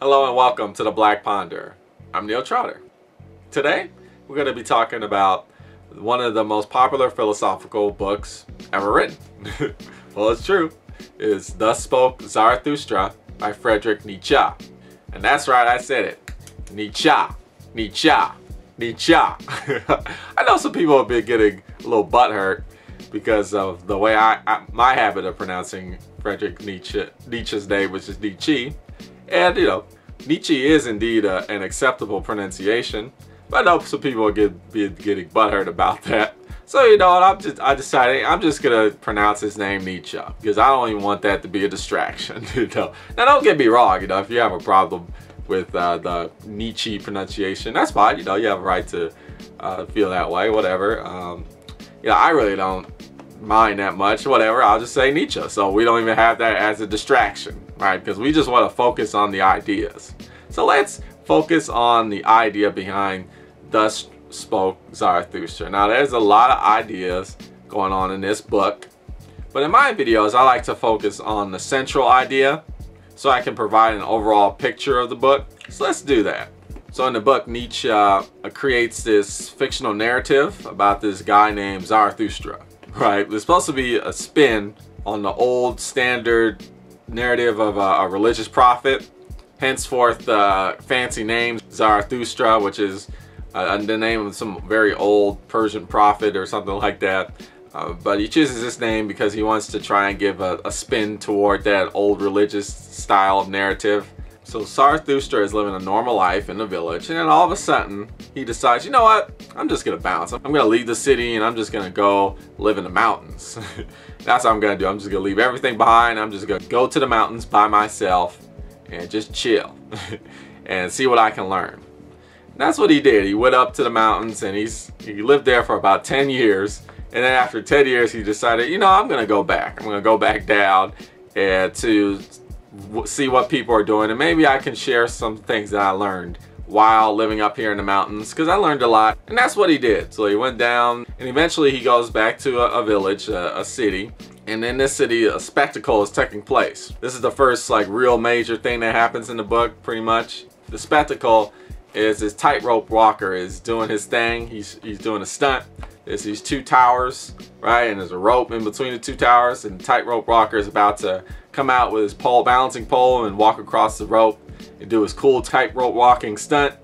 Hello and welcome to the Black Ponder. I'm Neil Trotter. Today we're going to be talking about one of the most popular philosophical books ever written. Well, it's true. It's Thus Spoke Zarathustra by Friedrich Nietzsche. And that's right, I said it. Nietzsche. Nietzsche. Nietzsche. I know some people have been getting a little butthurt because of the way my habit of pronouncing Friedrich Nietzsche's name, which is Nietzsche. And you know, Nietzsche is indeed an acceptable pronunciation, but I know some people will be getting butthurt about that. So you know what, I decided I'm just gonna pronounce his name Nietzsche because I don't even want that to be a distraction. You know, now don't get me wrong. You know, if you have a problem with the Nietzsche pronunciation, that's fine. You know, you have a right to feel that way. Whatever. You know, I really don't mind that much. Whatever. I'll just say Nietzsche. So we don't even have that as a distraction. Right, because we just want to focus on the ideas. So let's focus on the idea behind Thus Spoke Zarathustra. Now there's a lot of ideas going on in this book, but in my videos I like to focus on the central idea so I can provide an overall picture of the book. So let's do that. So in the book, Nietzsche creates this fictional narrative about this guy named Zarathustra. Right, it's supposed to be a spin on the old standard narrative of a religious prophet, henceforth fancy name Zarathustra, which is the name of some very old Persian prophet or something like that. But he chooses this name because he wants to try and give a spin toward that old religious style of narrative. So Zarathustra is living a normal life in the village, and then all of a sudden he decides, you know what, I'm just gonna bounce. I'm gonna leave the city and I'm just gonna go live in the mountains. That's what I'm gonna do. I'm just gonna leave everything behind. I'm just gonna go to the mountains by myself and just chill and see what I can learn. And that's what he did. He went up to the mountains and he lived there for about 10 years. And then after 10 years, he decided, you know, I'm gonna go back. I'm gonna go back down and to see what people are doing, and maybe I can share some things that I learned while living up here in the mountains, because I learned a lot. And that's what he did. So he went down and eventually he goes back to a village, a city, and in this city a spectacle is taking place. This is the first like real major thing that happens in the book, pretty much. The spectacle is this tightrope walker is doing his thing. He's doing a stunt. There's these two towers, right, and there's a rope in between the two towers, and the tightrope walker is about to come out with his balancing pole and walk across the rope and do his cool tightrope walking stunt.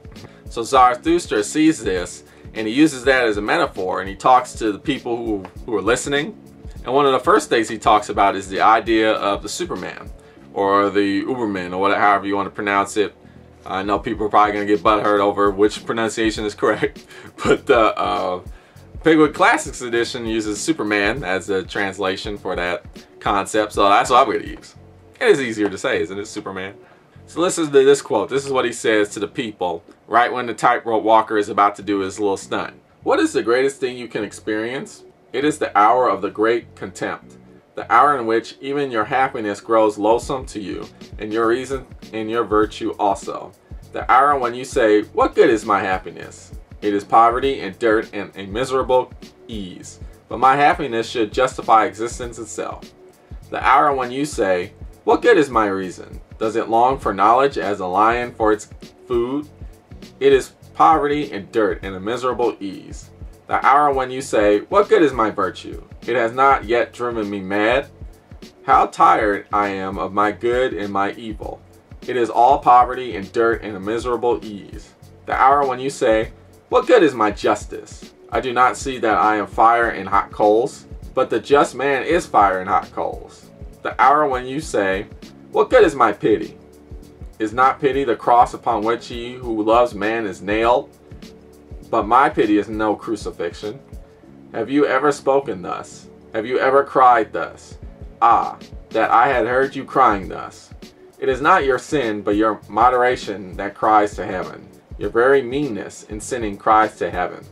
So Zarathustra sees this and he uses that as a metaphor, and he talks to the people who are listening. And one of the first things he talks about is the idea of the Superman or the Uberman, or whatever, however you want to pronounce it. I know people are probably going to get butthurt over which pronunciation is correct, but Penguin Classics Edition uses Superman as a translation for that concept, so that's what I'm going to use. It is easier to say, isn't it? Superman. So listen to this quote. This is what he says to the people right when the tightrope walker is about to do his little stunt. What is the greatest thing you can experience? It is the hour of the great contempt, the hour in which even your happiness grows loathsome to you, and your reason and your virtue also. The hour when you say, what good is my happiness? It is poverty and dirt and a miserable ease. But my happiness should justify existence itself. The hour when you say, what good is my reason? Does it long for knowledge as a lion for its food? It is poverty and dirt and a miserable ease. The hour when you say, what good is my virtue? It has not yet driven me mad. How tired I am of my good and my evil. It is all poverty and dirt and a miserable ease. The hour when you say, what good is my justice? I do not see that I am fire and hot coals, but the just man is fire and hot coals. The hour when you say, what good is my pity? Is not pity the cross upon which he who loves man is nailed? But my pity is no crucifixion. Have you ever spoken thus? Have you ever cried thus? Ah, that I had heard you crying thus. It is not your sin, but your moderation that cries to heaven. Your very meanness in sinning cries to heaven.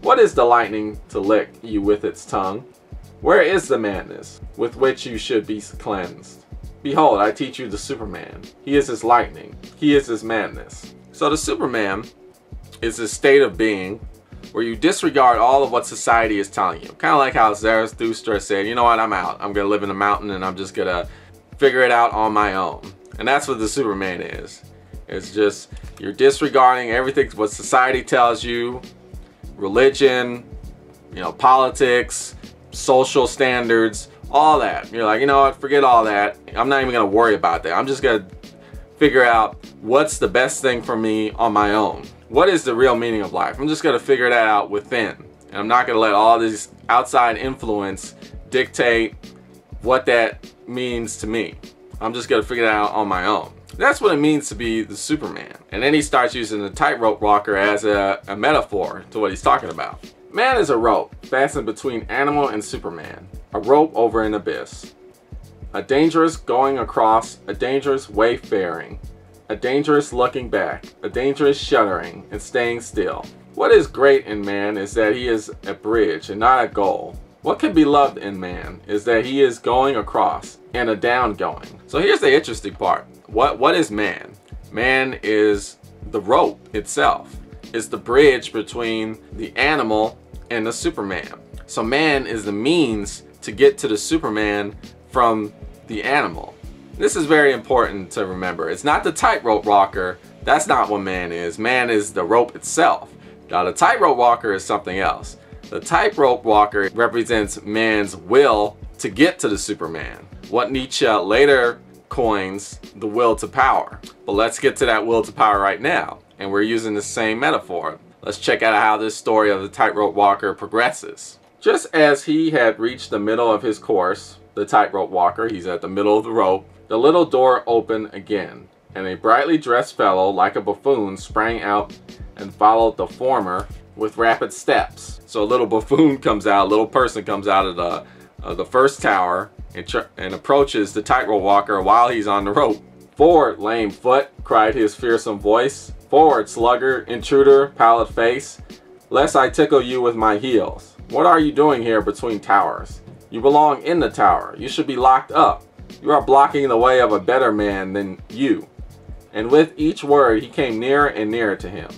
What is the lightning to lick you with its tongue? Where is the madness with which you should be cleansed? Behold, I teach you the Superman. He is his lightning. He is his madness. So the Superman is a state of being where you disregard all of what society is telling you. Kind of like how Zarathustra said, you know what, I'm out. I'm going to live in a mountain and I'm just going to figure it out on my own. And that's what the Superman is. It's just you're disregarding everything what society tells you, religion, you know, politics, social standards, all that. You're like, you know what, forget all that. I'm not even gonna worry about that. I'm just gonna figure out what's the best thing for me on my own. What is the real meaning of life? I'm just gonna figure that out within. And I'm not gonna let all this outside influence dictate what that means to me. I'm just gonna figure it out on my own. That's what it means to be the Superman. And then he starts using the tightrope walker as a metaphor to what he's talking about. Man is a rope fastened between animal and Superman. A rope over an abyss. A dangerous going across, a dangerous wayfaring. A dangerous looking back, a dangerous shuddering and staying still. What is great in man is that he is a bridge and not a goal. What can be loved in man is that he is going across and a down going. So here's the interesting part. What is man? Man is the rope itself. It's the bridge between the animal and the Superman. So man is the means to get to the Superman from the animal. This is very important to remember. It's not the tightrope walker. That's not what man is. Man is the rope itself. Now the tightrope walker is something else. The tightrope walker represents man's will to get to the Superman. What Nietzsche later coins the will to power. But let's get to that will to power right now. And we're using the same metaphor. Let's check out how this story of the tightrope walker progresses. Just as he had reached the middle of his course, the tightrope walker, he's at the middle of the rope, the little door opened again, and a brightly dressed fellow like a buffoon sprang out and followed the former with rapid steps. So a little buffoon comes out, a little person comes out of the first tower and approaches the tightrope walker while he's on the rope. "Forward, lame foot," cried his fearsome voice. "Forward, sluggard, intruder, pallid face, lest I tickle you with my heels. What are you doing here between towers? You belong in the tower. You should be locked up. You are blocking the way of a better man than you." And with each word he came nearer and nearer to him.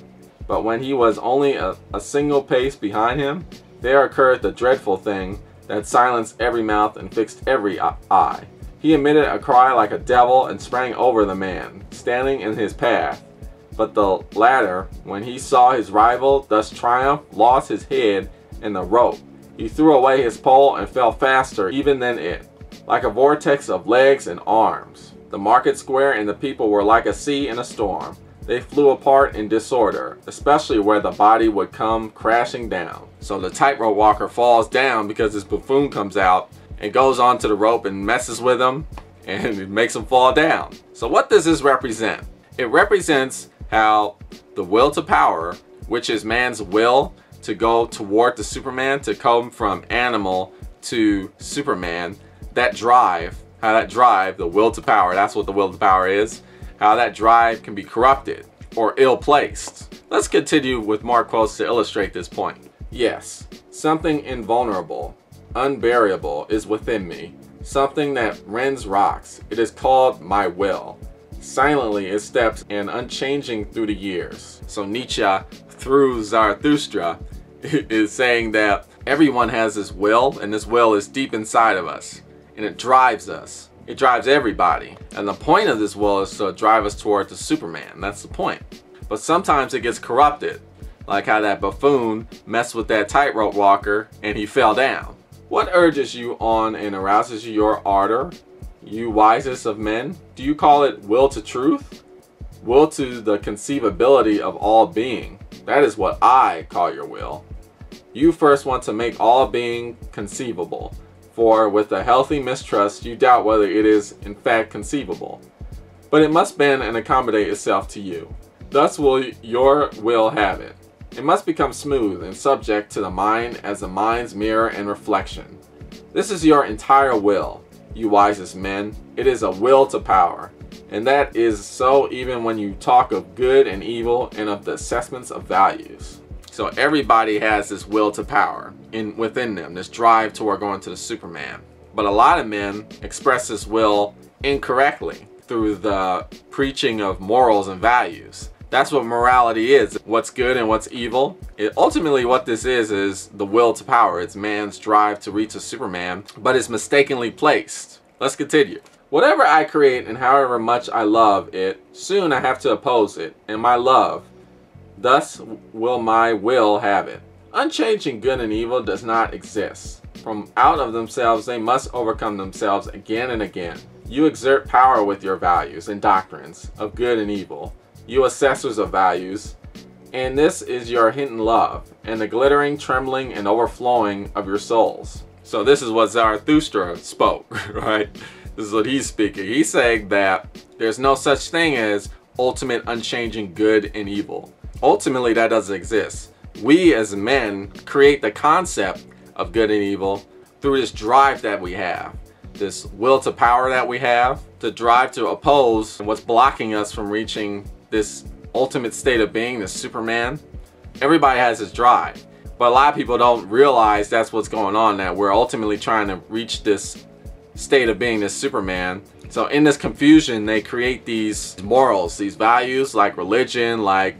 But when he was only a single pace behind him, there occurred the dreadful thing that silenced every mouth and fixed every eye. He emitted a cry like a devil and sprang over the man, standing in his path. But the latter, when he saw his rival thus triumph, lost his head in the rope. He threw away his pole and fell faster even than it, like a vortex of legs and arms. The market square and the people were like a sea in a storm. They flew apart in disorder, especially where the body would come crashing down. So the tightrope walker falls down because this buffoon comes out and goes onto the rope and messes with him and it makes him fall down. So what does this represent? It represents how the will to power, which is man's will to go toward the Superman, to come from animal to Superman, that drive, how that drive, the will to power, that's what the will to power is, how that drive can be corrupted or ill-placed. Let's continue with more quotes to illustrate this point. "Yes, something invulnerable, unburiable is within me, something that rends rocks. It is called my will. Silently it steps and unchanging through the years." So Nietzsche, through Zarathustra, is saying that everyone has this will, and this will is deep inside of us, and it drives us. It drives everybody. And the point of this will is to drive us toward the Superman. That's the point. But sometimes it gets corrupted, like how that buffoon messed with that tightrope walker and he fell down. What urges you on and arouses your ardor, you wisest of men? Do you call it will to truth? Will to the conceivability of all being. That is what I call your will. You first want to make all being conceivable, for with a healthy mistrust you doubt whether it is in fact conceivable. But it must bend and accommodate itself to you. Thus will your will have it. It must become smooth and subject to the mind as the mind's mirror and reflection. This is your entire will, you wisest men. It is a will to power. And that is so even when you talk of good and evil and of the assessments of values. So everybody has this will to power within them, this drive toward going to the Superman. But a lot of men express this will incorrectly through the preaching of morals and values. That's what morality is. What's good and what's evil. Ultimately what this is the will to power. It's man's drive to reach a Superman, but it's mistakenly placed. Let's continue. Whatever I create and however much I love it, soon I have to oppose it, and my love, thus will my will have it. Unchanging good and evil does not exist. From out of themselves they must overcome themselves again and again. You exert power with your values and doctrines of good and evil, you assessors of values, and this is your hidden love, and the glittering, trembling, and overflowing of your souls. So this is what Zarathustra spoke, right? This is what he's speaking. He's saying that there's no such thing as ultimate unchanging good and evil. Ultimately, that doesn't exist. We as men create the concept of good and evil through this drive that we have, this will to power that we have, the drive to oppose what's blocking us from reaching this ultimate state of being, this Superman. Everybody has this drive, but a lot of people don't realize that's what's going on, that we're ultimately trying to reach this state of being, this Superman. So in this confusion, they create these morals, these values like religion, like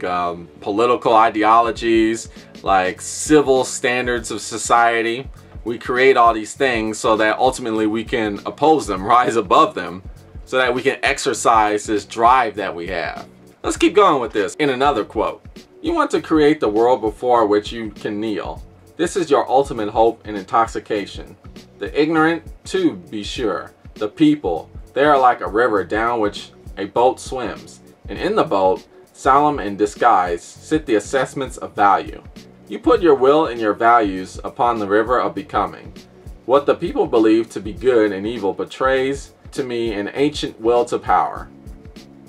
political ideologies, like civil standards of society. We create all these things so that ultimately we can oppose them, rise above them, so that we can exercise this drive that we have. Let's keep going with this. In another quote, you want to create the world before which you can kneel. This is your ultimate hope and intoxication. The ignorant, to be sure, the people, they are like a river down which a boat swims, and in the boat, solemn and disguised, sit the assessments of value. You put your will and your values upon the river of becoming. What the people believe to be good and evil betrays to me an ancient will to power.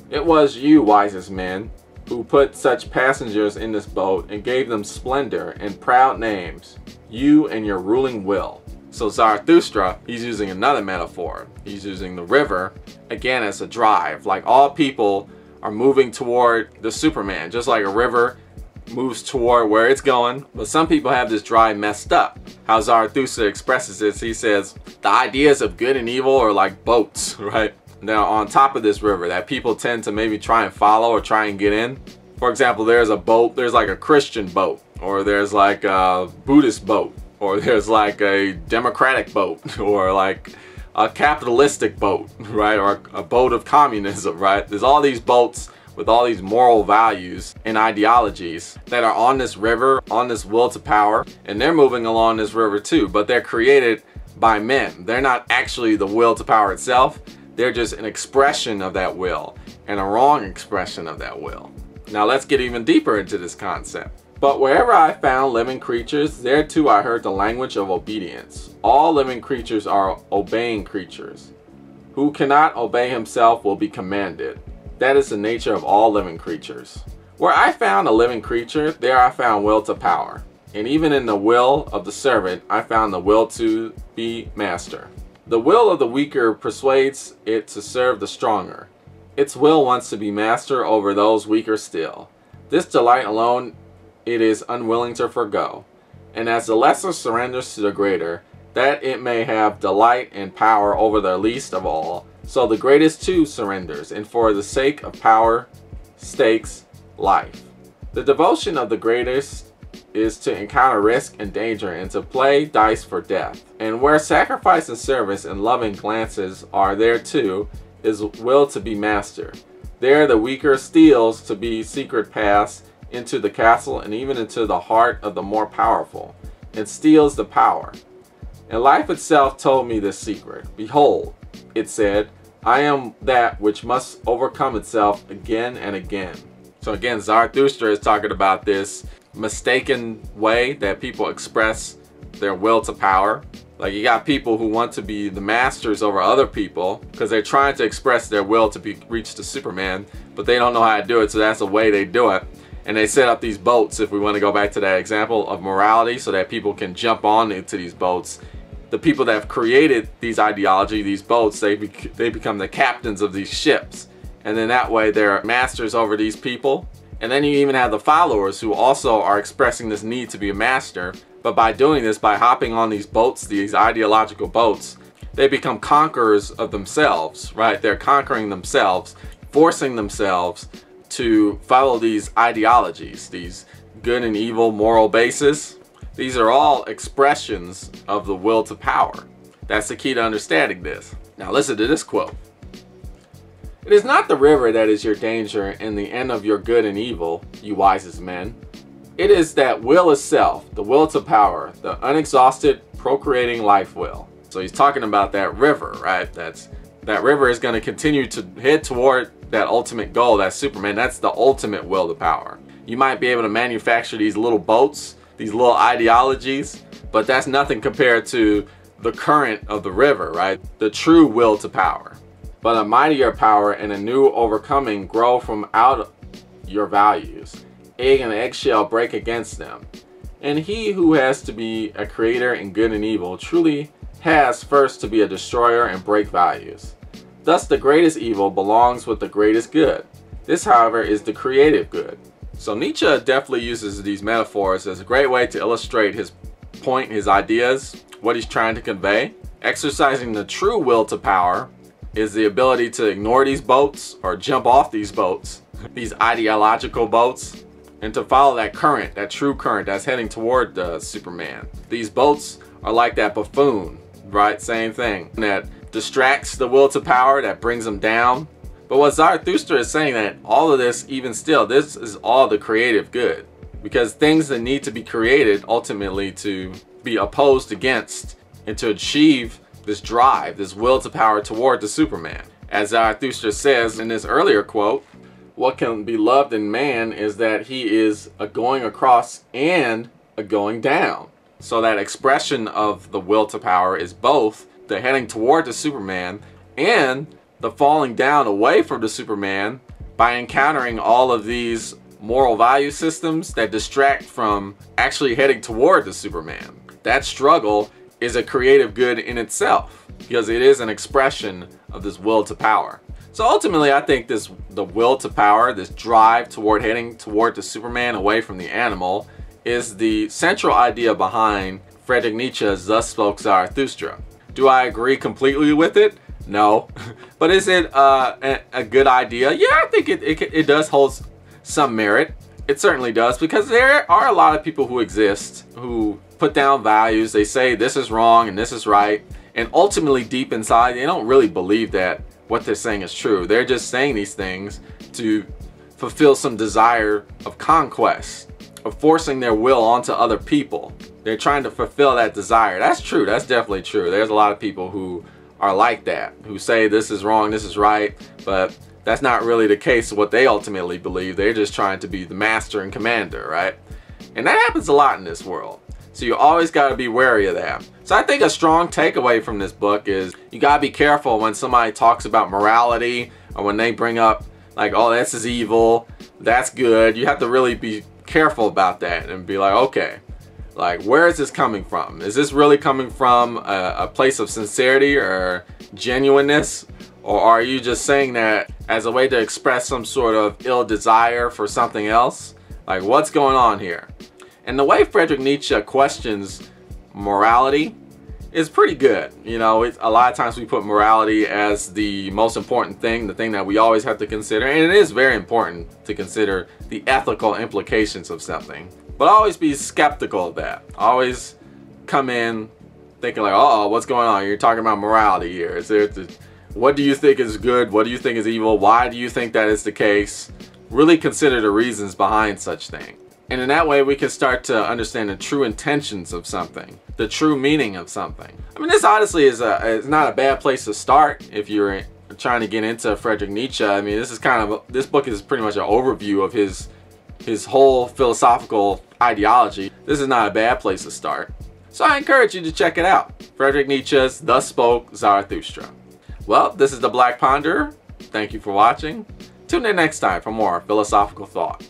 It was you, wisest men, who put such passengers in this boat and gave them splendor and proud names, you and your ruling will. So Zarathustra, he's using another metaphor. He's using the river, again, as a drive. Like all people are moving toward the Superman, just like a river moves toward where it's going. But some people have this drive messed up. How Zarathustra expresses this, he says, the ideas of good and evil are like boats, right? Now on top of this river that people tend to maybe try and follow or try and get in. For example, there's a boat, there's like a Christian boat, or there's like a Buddhist boat, or there's like a democratic boat, or like a capitalistic boat, right? Or a boat of communism, right? There's all these boats with all these moral values and ideologies that are on this river, on this will to power, and they're moving along this river too, but they're created by men. They're not actually the will to power itself. They're just an expression of that will, and a wrong expression of that will. Now let's get even deeper into this concept. But wherever I found living creatures, there too I heard the language of obedience. All living creatures are obeying creatures. Who cannot obey himself will be commanded. That is the nature of all living creatures. Where I found a living creature, there I found will to power. And even in the will of the servant, I found the will to be master. The will of the weaker persuades it to serve the stronger. Its will wants to be master over those weaker still. This delight alone it is unwilling to forgo. And as the lesser surrenders to the greater, that it may have delight and power over the least of all, so the greatest too surrenders, and for the sake of power, stakes life. The devotion of the greatest is to encounter risk and danger and to play dice for death. And where sacrifice and service and loving glances are, there too is will to be master. There the weaker steals to be secret paths into the castle and even into the heart of the more powerful, and steals the power. And life itself told me this secret. Behold, it said, I am that which must overcome itself again and again. So again, Zarathustra is talking about this mistaken way that people express their will to power. Like you got people who want to be the masters over other people because they're trying to express their will to reach the Superman, but they don't know how to do it, so that's the way they do it. And they set up these boats, if we want to go back to that example of morality, so that people can jump on into these boats. The people that have created these ideology, these boats, they become the captains of these ships. And then that way they're masters over these people. And then you even have the followers who also are expressing this need to be a master. But by doing this, by hopping on these boats, these ideological boats, they become conquerors of themselves, right? They're conquering themselves, forcing themselves to follow these ideologies, these good and evil moral bases. These are all expressions of the will to power. That's the key to understanding this. Now listen to this quote. It is not the river that is your danger and the end of your good and evil, you wisest men. It is that will itself, the will to power, the unexhausted procreating life will. So he's talking about that river, right? That river is going to continue to head toward that ultimate goal, that Superman. That's the ultimate will to power. You might be able to manufacture these little boats, these little ideologies, but that's nothing compared to the current of the river, right? The true will to power. But a mightier power and a new overcoming grow from out your values. Egg and eggshell break against them. And he who has to be a creator in good and evil truly has first to be a destroyer and break values. Thus the greatest evil belongs with the greatest good. This, however, is the creative good. So Nietzsche definitely uses these metaphors as a great way to illustrate his point, his ideas, what he's trying to convey. Exercising the true will to power is the ability to ignore these boats or jump off these boats, these ideological boats, and to follow that current, that true current that's heading toward Superman. These boats are like that buffoon, right? Same thing. That distracts the will to power, that brings them down. But what Zarathustra is saying, that all of this, even still, this is all the creative good. Because things that need to be created ultimately to be opposed against and to achieve this drive, this will to power toward the Superman. As Zarathustra says in this earlier quote, what can be loved in man is that he is a going across and a going down. So that expression of the will to power is both the heading toward the Superman and the falling down away from the Superman by encountering all of these moral value systems that distract from actually heading toward the Superman. That struggle is a creative good in itself because it is an expression of this will to power. So ultimately, I think the will to power, this drive toward heading toward the Superman away from the animal, is the central idea behind Friedrich Nietzsche's Thus Spoke Zarathustra. Do I agree completely with it? No. But is it a good idea? Yeah, I think it does hold some merit. It certainly does, because there are a lot of people who exist who put down values. They say this is wrong and this is right, and ultimately deep inside they don't really believe that what they're saying is true. They're just saying these things to fulfill some desire of conquest, of forcing their will onto other people. They're trying to fulfill that desire. That's true. That's definitely true. There's a lot of people who are like that, who say this is wrong, this is right, but that's not really the case of what they ultimately believe. They're just trying to be the master and commander, right? And that happens a lot in this world. So you always got to be wary of that. So I think a strong takeaway from this book is you got to be careful when somebody talks about morality, or when they bring up like, oh, this is evil, that's good. You have to really be careful about that and be like, okay, like, where is this coming from? Is this really coming from a place of sincerity or genuineness? Or are you just saying that as a way to express some sort of ill desire for something else? Like, what's going on here? And the way Friedrich Nietzsche questions morality is pretty good. You know, a lot of times we put morality as the most important thing, the thing that we always have to consider. And it is very important to consider the ethical implications of something. But always be skeptical of that. Always come in thinking like, oh, what's going on? You're talking about morality here. What do you think is good? What do you think is evil? Why do you think that is the case? Really consider the reasons behind such things. And in that way, we can start to understand the true intentions of something, the true meaning of something. I mean, this honestly is not a bad place to start if you're trying to get into Friedrich Nietzsche. I mean, this book is pretty much an overview of his whole philosophical ideology. This is not a bad place to start. So I encourage you to check it out. Friedrich Nietzsche's Thus Spoke Zarathustra. Well, this is the Black Ponderer. Thank you for watching. Tune in next time for more philosophical thought.